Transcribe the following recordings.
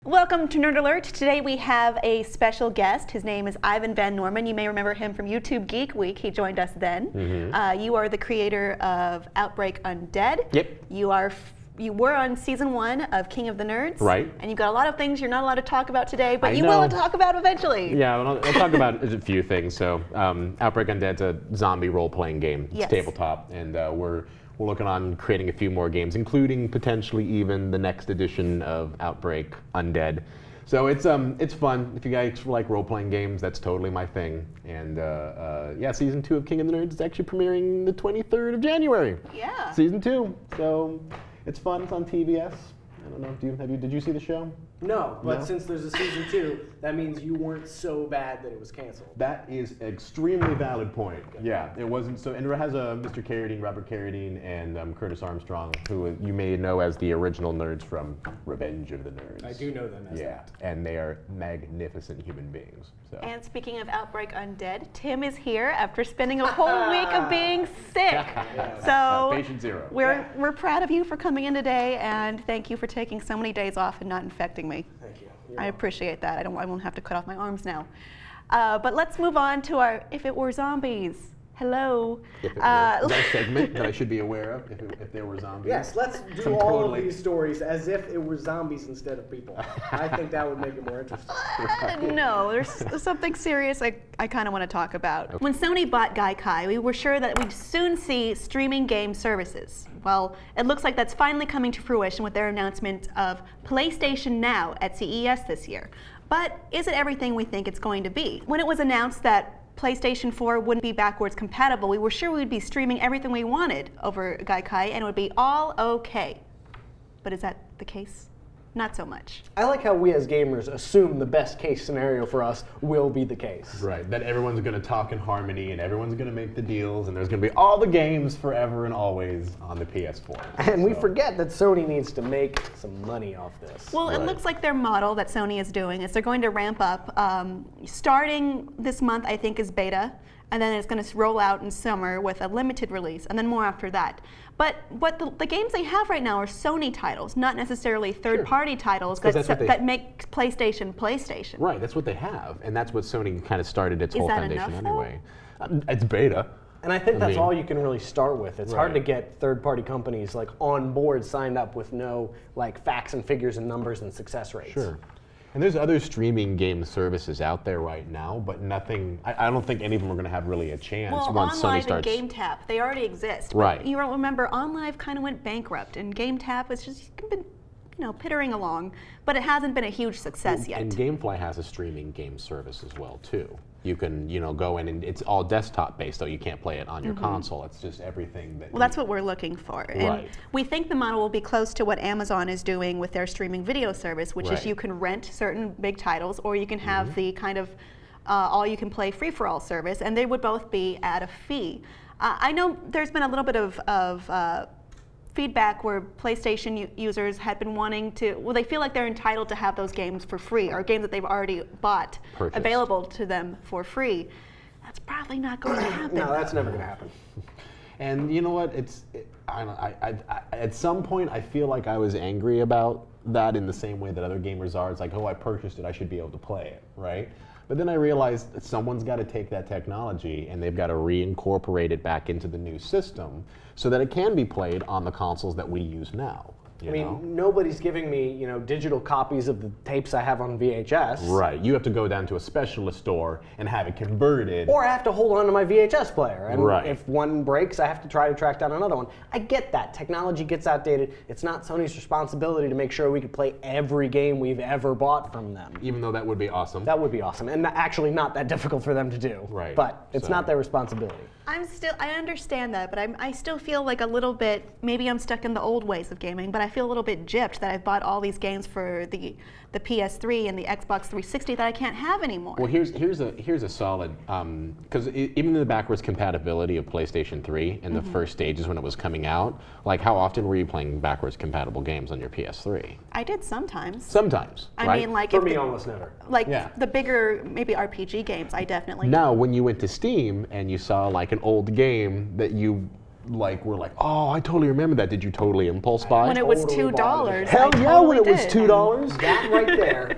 Welcome to Nerd Alert. Today we have a special guest. His name is Ivan Van Norman. You may remember him from YouTube Geek Week. He joined us then. You are the creator of Outbreak Undead. Yep. You were on season 1 of King of the Nerds. Right. And you've got a lot of things you're not allowed to talk about today, but you will talk about eventually. Yeah, I'll talk about a few things. So, Outbreak Undead's a zombie role-playing game. It's tabletop, and we're looking on creating a few more games, including potentially even the next edition of Outbreak Undead. So it's fun. If you guys like role-playing games, that's totally my thing. And yeah, season 2 of King of the Nerds is actually premiering the 23rd of January. Yeah. Season 2. So it's fun. It's on TBS. I don't know. Did you see the show? No, but since there's a season 2, that means you weren't so bad that it was canceled. That is an extremely valid point. Yeah, it wasn't so. And it has Mr. Carradine, Robert Carradine, and Curtis Armstrong, who you may know as the original nerds from Revenge of the Nerds. I do know them as that. And they are magnificent human beings. So. And speaking of Outbreak Undead, Tim is here after spending a whole week of being sick. So patient zero. We're proud of you for coming in today, and thank you for taking so many days off and not infecting me. Thank you. I appreciate that. I won't have to cut off my arms now. But let's move on to our If It Were Zombies. Hello. Is that a segment that I should be aware of if there were zombies? Yes, let's do all of these stories as if it were zombies instead of people. I think that would make it more interesting. No, there's something serious I kind of want to talk about. When Sony bought Gaikai, we were sure that we'd soon see streaming game services. Well, it looks like that's finally coming to fruition with their announcement of PlayStation Now at CES this year. But is it everything we think it's going to be? When it was announced that PlayStation 4 wouldn't be backwards compatible, we were sure we'd be streaming everything we wanted over Gaikai and it would be all okay. But is that the case? Not so much. I like how we as gamers assume the best case scenario for us will be the case. Right, that everyone's going to talk in harmony and everyone's going to make the deals and there's going to be all the games forever and always on the PS4. And we forget that Sony needs to make some money off this. Well, it looks like their model that Sony is doing is they're going to ramp up. Starting this month, I think, is beta, and then it's going to roll out in summer with a limited release, and then more after that. But what the games they have right now are Sony titles, not necessarily third-party titles that make PlayStation. Right, that's what they have, and that's what Sony kind of started its whole foundation enough, anyway. It's beta. And I think that's all you can really start with. It's hard to get third-party companies like on board signed up with no like facts and figures and numbers and success rates. Sure. And there's other streaming game services out there right now, but nothing. I don't think any of them are going to have really a chance once Sony starts. And GameTap, they already exist. Right. But you don't remember, OnLive kind of went bankrupt, and GameTap has just been, pittering along, but it hasn't been a huge success yet. And GameFly has a streaming game service as well too. You can, go in and it's all desktop based, though you can't play it on your console. It's just everything that. Well, that's what we're looking for. And we think the model will be close to what Amazon is doing with their streaming video service, which is you can rent certain big titles, or you can have the kind of all-you-can-play free-for-all service, and they would both be at a fee. I know there's been a little bit of feedback where PlayStation users had been wanting to, they feel like they're entitled to have those games for free, or games that they've already bought available to them for free. That's probably not going to happen. No, that's never going to happen. And you know what? At some point, I feel like I was angry about that in the same way that other gamers are. It's like, oh, I purchased it, I should be able to play it, right? But then I realized that someone's got to take that technology and they've got to reincorporate it back into the new system so that it can be played on the consoles that we use now. I mean, nobody's giving me, digital copies of the tapes I have on VHS. Right. You have to go down to a specialist store and have it converted. Or I have to hold on to my VHS player. And if one breaks, I have to try to track down another one. I get that. Technology gets outdated. It's not Sony's responsibility to make sure we can play every game we've ever bought from them. Even though that would be awesome. That would be awesome. And actually not that difficult for them to do. Right. But it's not their responsibility. I understand that, but I still feel like a little bit, maybe I'm stuck in the old ways of gaming, but I feel a little bit gypped that I've bought all these games for the PS3 and the Xbox 360 that I can't have anymore. Well, here's a solid, because even the backwards compatibility of PlayStation 3 in the first stages when it was coming out, like how often were you playing backwards compatible games on your PS3? I did sometimes. Sometimes, I mean, like for me, almost never. Like the bigger, maybe RPG games, I definitely. Now, when you went to Steam and you saw like an old game that you like were like, oh, I totally remember that. Did you totally impulse buy? When it was $2. Hell yeah, when it was $2.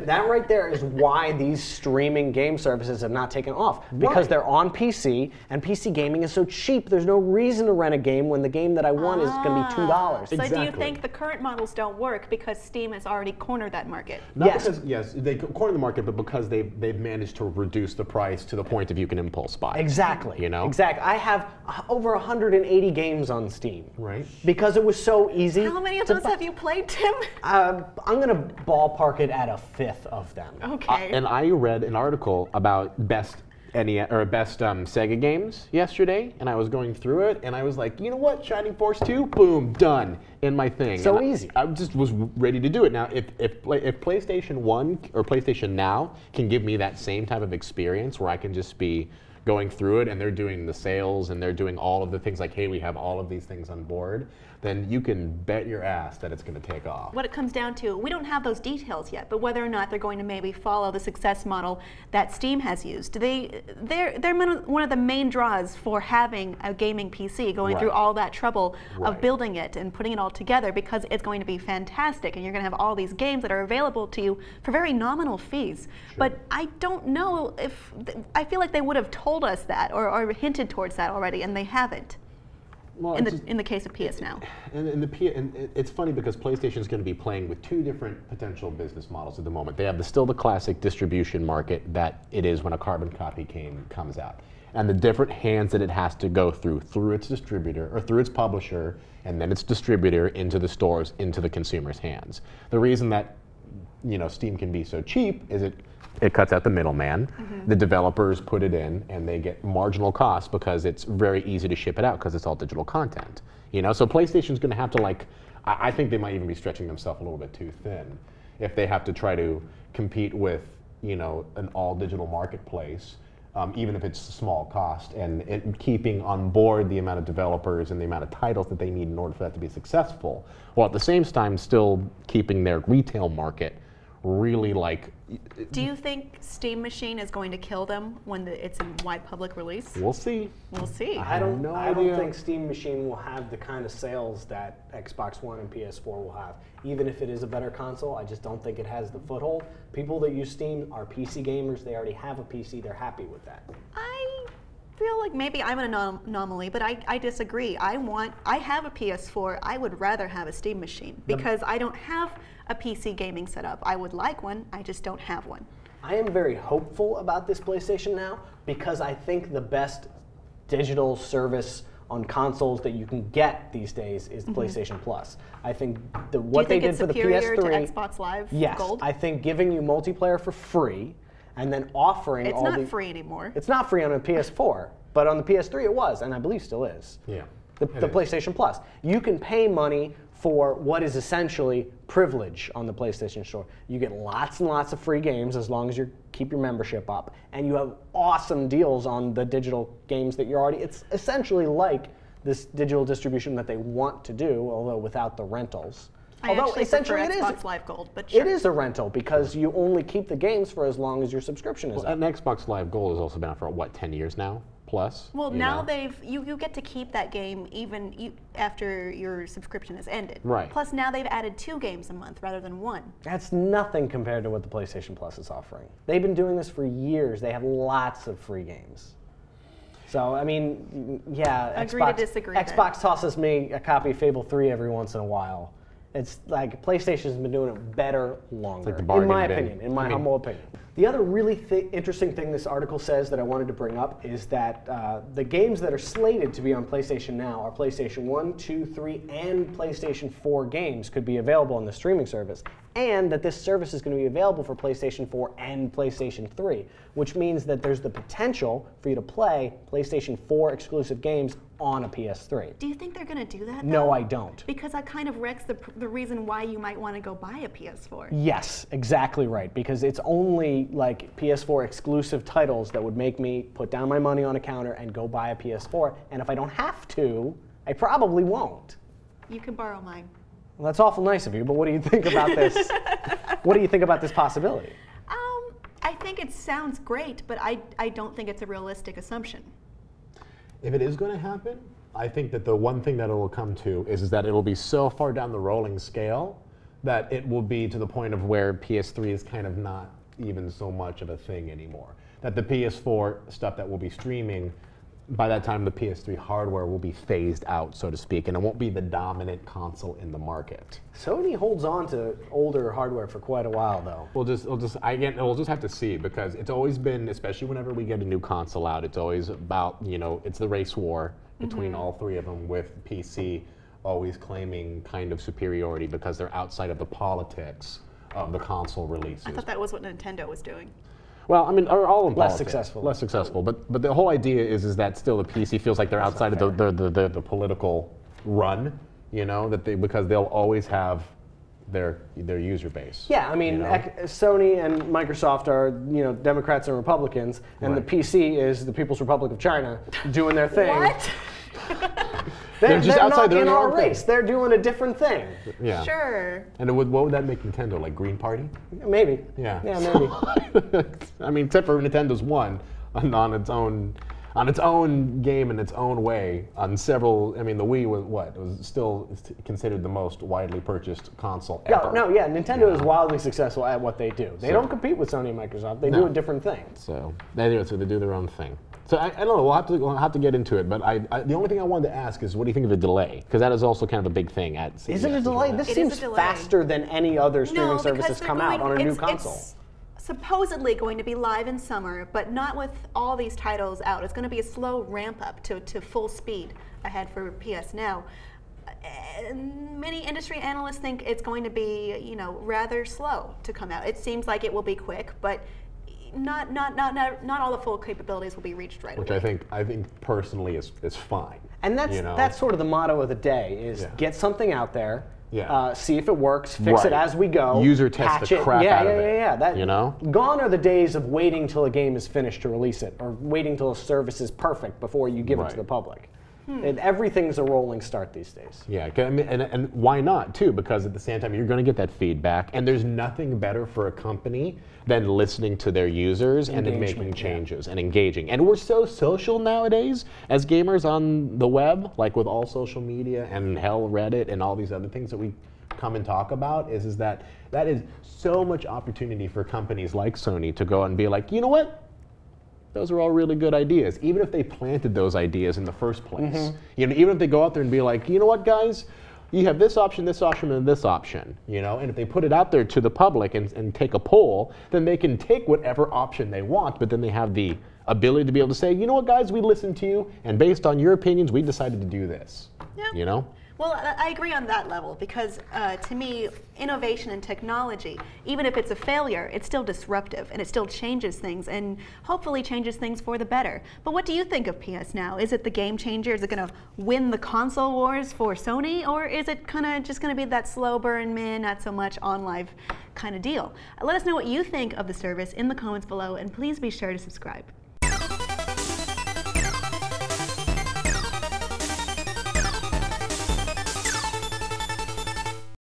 That right there is why these streaming game services have not taken off. Because they're on PC, and PC gaming is so cheap, there's no reason to rent a game when the game that I want is going to be $2. So do you think the current models don't work because Steam has already cornered that market? Yes, they cornered the market, but because they've managed to reduce the price to the point of you can impulse buy. Exactly. You know? Exactly. I have over 180 games on Steam. Right. Because it was so easy. How many of those have you played, Tim? I'm going to ballpark it at a fifth of them. Okay. And I read an article about best Sega games yesterday, and I was going through it, and I was like, you know what, Shining Force 2, boom, done in my thing. So easy. I just was ready to do it. Now, if PlayStation 1 or PlayStation Now can give me that same type of experience where I can just be going through it and they're doing the sales and they're doing all of the things like, hey, we have all of these things on board, then you can bet your ass that it's going to take off. What it comes down to, we don't have those details yet, but whether or not they're going to maybe follow the success model that Steam has used. They're one of the main draws for having a gaming PC, going through all that trouble of building it and putting it all together, because it's going to be fantastic and you're going to have all these games that are available to you for very nominal fees. But I don't know if, I feel like they would have told us that or hinted towards that already, and they haven't. Well, in the case of PS Now. And it's funny because PlayStation is going to be playing with two different potential business models at the moment. They have still the classic distribution market that it is when a carbon copy comes out. And the different hands that it has to go through its distributor, or through its publisher, and then its distributor into the stores, into the consumer's hands. The reason that Steam can be so cheap is it cuts out the middleman. The developers put it in, and they get marginal costs because it's very easy to ship it out because it's all digital content. So PlayStation's going to have to I think they might even be stretching themselves a little bit too thin if they have to try to compete with an all digital marketplace, even if it's a small cost, and keeping on board the amount of developers and the amount of titles that they need in order for that to be successful, while at the same time still keeping their retail market really Do you think Steam Machine is going to kill them when it's in wide public release? We'll see. We'll see. I don't think Steam Machine will have the kind of sales that Xbox One and PS4 will have. Even if it is a better console, I just don't think it has the foothold. People that use Steam are PC gamers. They already have a PC. They're happy with that. I feel like maybe I'm an anomaly, but I disagree. I have a PS4. I would rather have a Steam Machine because I don't have a PC gaming setup. I would like one, I just don't have one. I am very hopeful about this PlayStation Now because I think the best digital service on consoles that you can get these days is PlayStation Plus. I think what they did for the PS3. Do you think it's superior to Xbox Live Gold? Yes, I think giving you multiplayer for free and then offering It's not free anymore. It's not free on a PS4, but on the PS3 it was, and I believe still is. Yeah. The PlayStation Plus. You can pay money for what is essentially privilege on the PlayStation Store. You get lots and lots of free games as long as you keep your membership up, and you have awesome deals on the digital games that you're already. It's essentially like this digital distribution that they want to do, although without the rentals. Although essentially it is Xbox Live Gold, but sure. It is a rental because you only keep the games for as long as your subscription is. And Xbox Live Gold has also been out for what, 10 years now? Plus. Well, now you get to keep that game even after your subscription has ended. Right. Plus now they've added 2 games a month rather than 1. That's nothing compared to what the PlayStation Plus is offering. They've been doing this for years. They have lots of free games. So, I mean, yeah. Agree to disagree. Xbox tosses me a copy of Fable 3 every once in a while. It's like PlayStation's been doing it better longer, like the in my opinion, humble opinion. The other really interesting thing this article says that I wanted to bring up is that the games that are slated to be on PlayStation Now are PlayStation 1, 2, 3, and PlayStation 4 games could be available on the streaming service, and that this service is going to be available for PlayStation 4 and PlayStation 3, which means that there's the potential for you to play PlayStation 4 exclusive games on a PS3. Do you think they're going to do that, though? No, I don't. Because that kind of wrecks the reason why you might want to go buy a PS4. Yes, exactly right. Because it's only like PS4 exclusive titles that would make me put down my money on a counter and go buy a PS4. And if I don't have to, I probably won't. You can borrow mine. Well, that's awful nice of you, but what do you think about this? What do you think about this possibility? I think it sounds great, but I don't think it's a realistic assumption. If it is going to happen, I think that the one thing that it will come to is that it will be so far down the rolling scale that it will be to the point of where PS3 is kind of not even so much of a thing anymore. That the PS4 stuff that will be streaming, by that time the PS3 hardware will be phased out, so to speak, and it won't be the dominant console in the market. Sony holds on to older hardware for quite a while, though. We'll just have to see, because it's always been, especially whenever we get a new console out, it's always about, it's the race war between all three of them, with PC always claiming kind of superiority because they're outside of the politics of the console releases. I thought that was what Nintendo was doing. Well, I mean, are all in less politics. successful. Less successful, but the whole idea is that still the PC feels like they're outside of the political run, because they'll always have their user base. Yeah, I mean, Sony and Microsoft are Democrats and Republicans, and the PC is the People's Republic of China doing their thing. What? They're just outside their own race. They're doing a different thing. Yeah. Sure. And what would that make Nintendo, like Green Party? Maybe. Yeah. Yeah, maybe. I mean, except for Nintendo's won on its own game in its own way on several. I mean, the Wii was still considered the most widely purchased console ever. Nintendo is wildly successful at what they do. They don't compete with Sony and Microsoft. They do a different thing. So they do their own thing. So I don't know. We'll have to get into it. But the only thing I wanted to ask is, what do you think of the delay? Because that is also kind of a big thing at CES. Is it a delay? This seems faster than any other streaming service that's come out on a new console. It's supposedly going to be live in summer, but not with all these titles out. It's going to be a slow ramp up to full speed ahead for PS Now. Many industry analysts think it's going to be, rather slow to come out. It seems like it will be quick, but not all the full capabilities will be reached right away. Which I think personally is fine. And that's sort of the motto of the day: is get something out there. Yeah. See if it works, fix it as we go. User test the crap out of it. Yeah. Gone are the days of waiting till a game is finished to release it, or waiting till a service is perfect before you give it to the public. And everything's a rolling start these days. Yeah, and why not, too? Because at the same time, you're going to get that feedback, and there's nothing better for a company than listening to their users and then making changes and engaging. And we're so social nowadays as gamers on the web, like with all social media and Reddit and all these other things that we come and talk about, is that is so much opportunity for companies like Sony to go and be like, you know what? Those are all really good ideas, even if they planted those ideas in the first place. Even if they go out there and be like, you know what, guys, you have this option, and this option. And if they put it out there to the public and take a poll, then they can take whatever option they want, but then they have the ability to be able to say, you know what, guys, we listened to you, and based on your opinions, we decided to do this. Yeah. Well, I agree on that level, because to me, innovation and technology, even if it's a failure, it's still disruptive and it still changes things, and hopefully changes things for the better. But what do you think of PS Now? Is it the game changer? Is it going to win the console wars for Sony, or is it kind of just going to be that slow burn, not so much on live kind of deal? Let us know what you think of the service in the comments below, and please be sure to subscribe.